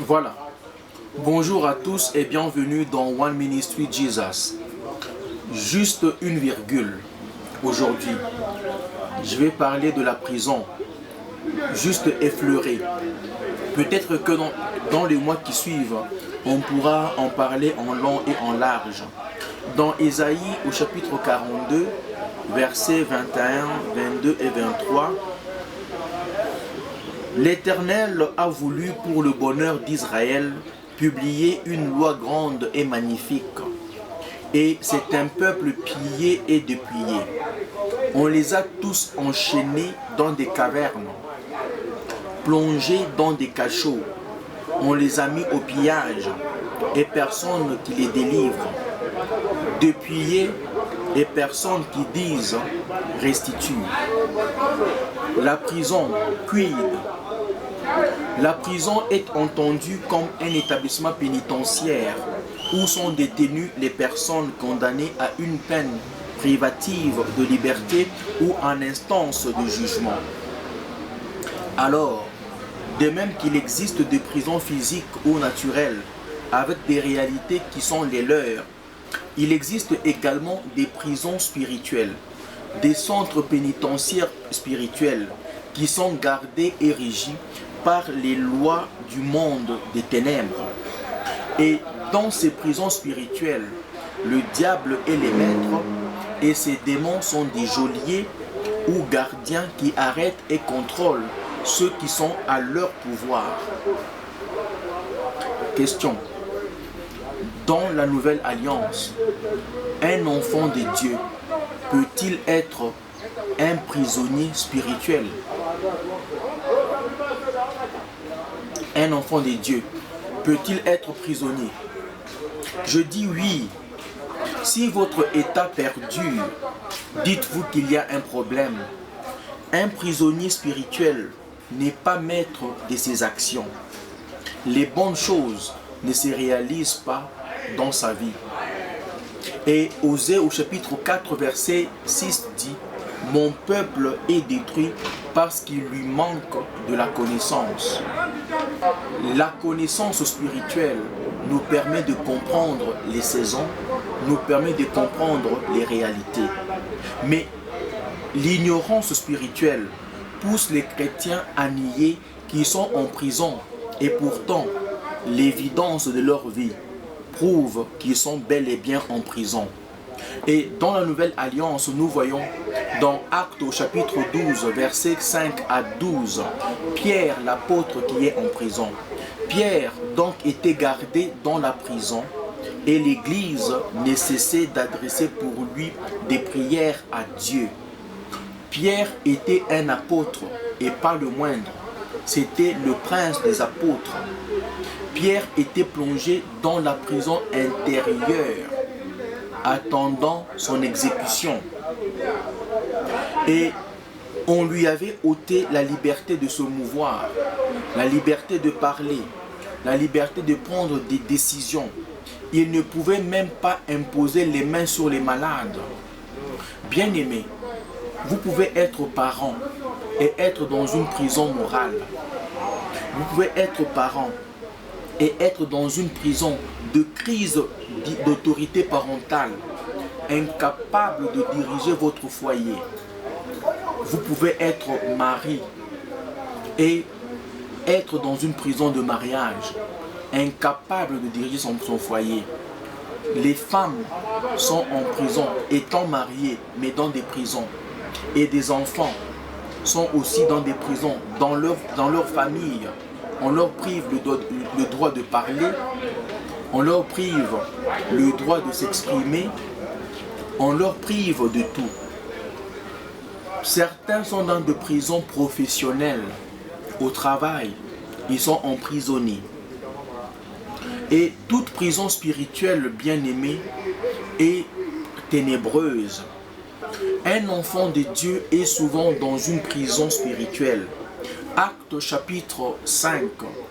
Voilà. Bonjour à tous et bienvenue dans One Ministry Jesus. Juste une virgule. Aujourd'hui, je vais parler de la prison. Juste effleurer. Peut-être que dans les mois qui suivent, on pourra en parler en long et en large. Dans Ésaïe au chapitre 42, versets 21, 22 et 23, l'Éternel a voulu pour le bonheur d'Israël publier une loi grande et magnifique. Et c'est un peuple pillé et dépouillé. On les a tous enchaînés dans des cavernes, plongés dans des cachots. On les a mis au pillage et personne qui les délivre. Dépouillés et personne qui disent restitue. La prison, quid? La prison est entendue comme un établissement pénitentiaire où sont détenues les personnes condamnées à une peine privative de liberté ou en instance de jugement. Alors, de même qu'il existe des prisons physiques ou naturelles avec des réalités qui sont les leurs, il existe également des prisons spirituelles, des centres pénitentiaires spirituels qui sont gardés et régis par les lois du monde des ténèbres. Et dans ces prisons spirituelles, le diable est les maîtres et ces démons sont des geôliers ou gardiens qui arrêtent et contrôlent ceux qui sont à leur pouvoir. Question. Dans la nouvelle alliance, un enfant de Dieu peut-il être un prisonnier spirituel? Un enfant de Dieu peut-il être prisonnier? Je dis oui. Si votre état perdure, dites-vous qu'il y a un problème. Un prisonnier spirituel n'est pas maître de ses actions. Les bonnes choses ne se réalisent pas dans sa vie. Et Osée au chapitre 4, verset 6 dit: mon peuple est détruit parce qu'il lui manque de la connaissance. La connaissance spirituelle nous permet de comprendre les saisons, nous permet de comprendre les réalités. Mais l'ignorance spirituelle pousse les chrétiens à nier qu'ils sont en prison et pourtant l'évidence de leur vie prouve qu'ils sont bel et bien en prison. Et dans la Nouvelle Alliance, nous voyons dans Actes au chapitre 12, versets 5 à 12, Pierre, l'apôtre qui est en prison. Pierre donc était gardé dans la prison et l'Église ne cessait d'adresser pour lui des prières à Dieu. Pierre était un apôtre et pas le moindre. C'était le prince des apôtres. Pierre était plongé dans la prison intérieure, attendant son exécution. Et on lui avait ôté la liberté de se mouvoir, la liberté de parler, la liberté de prendre des décisions. Il ne pouvait même pas imposer les mains sur les malades. Bien-aimés, vous pouvez être parent et être dans une prison morale. Vous pouvez être parent et être dans une prison de crise d'autorité parentale, incapable de diriger votre foyer. Vous pouvez être mari et être dans une prison de mariage, incapable de diriger son foyer. Les femmes sont en prison, étant mariées, mais dans des prisons. Et des enfants sont aussi dans des prisons, dans leur famille. On leur prive le droit de parler, on leur prive le droit de s'exprimer, on leur prive de tout. Certains sont dans des prisons professionnelles, au travail, ils sont emprisonnés. Et toute prison spirituelle, bien-aimée, est ténébreuse. Un enfant de Dieu est souvent dans une prison spirituelle. Actes chapitre 5,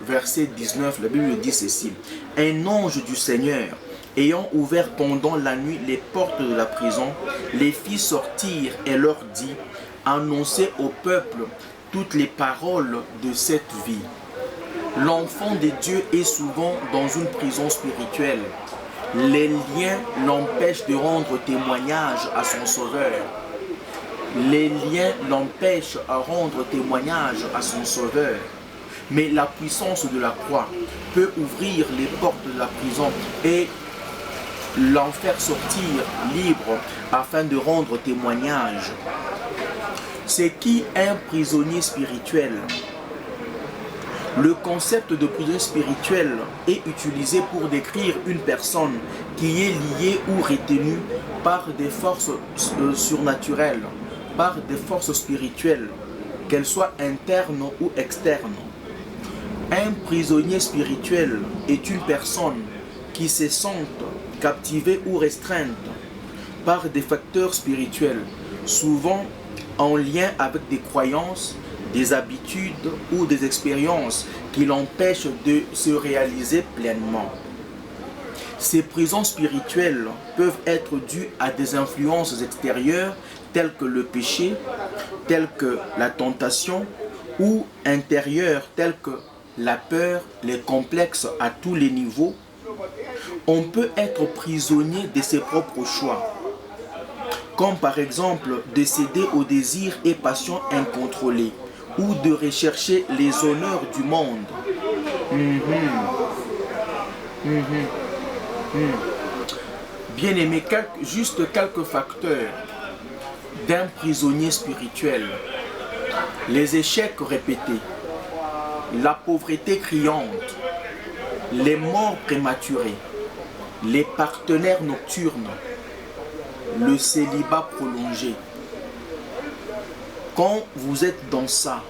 verset 19, la Bible dit ceci. Un ange du Seigneur, ayant ouvert pendant la nuit les portes de la prison, les fit sortir et leur dit: annoncez au peuple toutes les paroles de cette vie. L'enfant de Dieu est souvent dans une prison spirituelle. Les liens l'empêchent de rendre témoignage à son Sauveur. Les liens l'empêchent à rendre témoignage à son Sauveur. Mais la puissance de la croix peut ouvrir les portes de la prison et l'en faire sortir libre afin de rendre témoignage. C'est qui un prisonnier spirituel? Le concept de prisonnier spirituel est utilisé pour décrire une personne qui est liée ou retenue par des forces surnaturelles, par des forces spirituelles, qu'elles soient internes ou externes. Un prisonnier spirituel est une personne qui se sent captivée ou restreinte par des facteurs spirituels, souvent en lien avec des croyances, des habitudes ou des expériences qui l'empêchent de se réaliser pleinement. Ces prisons spirituelles peuvent être dues à des influences extérieures telles que le péché, telles que la tentation, ou intérieures telles que la peur, les complexes à tous les niveaux. On peut être prisonnier de ses propres choix, comme par exemple de céder aux désirs et passions incontrôlés, ou de rechercher les honneurs du monde. Bien aimé, juste quelques facteurs d'un prisonnier spirituel. Les échecs répétés, la pauvreté criante, les morts prématurées, les partenaires nocturnes, le célibat prolongé. Quand vous êtes dans ça,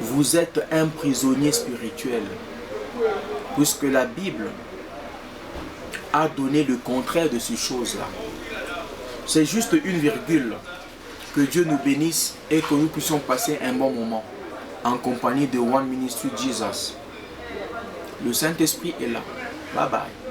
vous êtes un prisonnier spirituel, puisque la Bible a donné le contraire de ces choses-là. C'est juste une virgule. Que Dieu nous bénisse et que nous puissions passer un bon moment en compagnie de One Ministry Jesus. Le Saint-Esprit est là. Bye bye.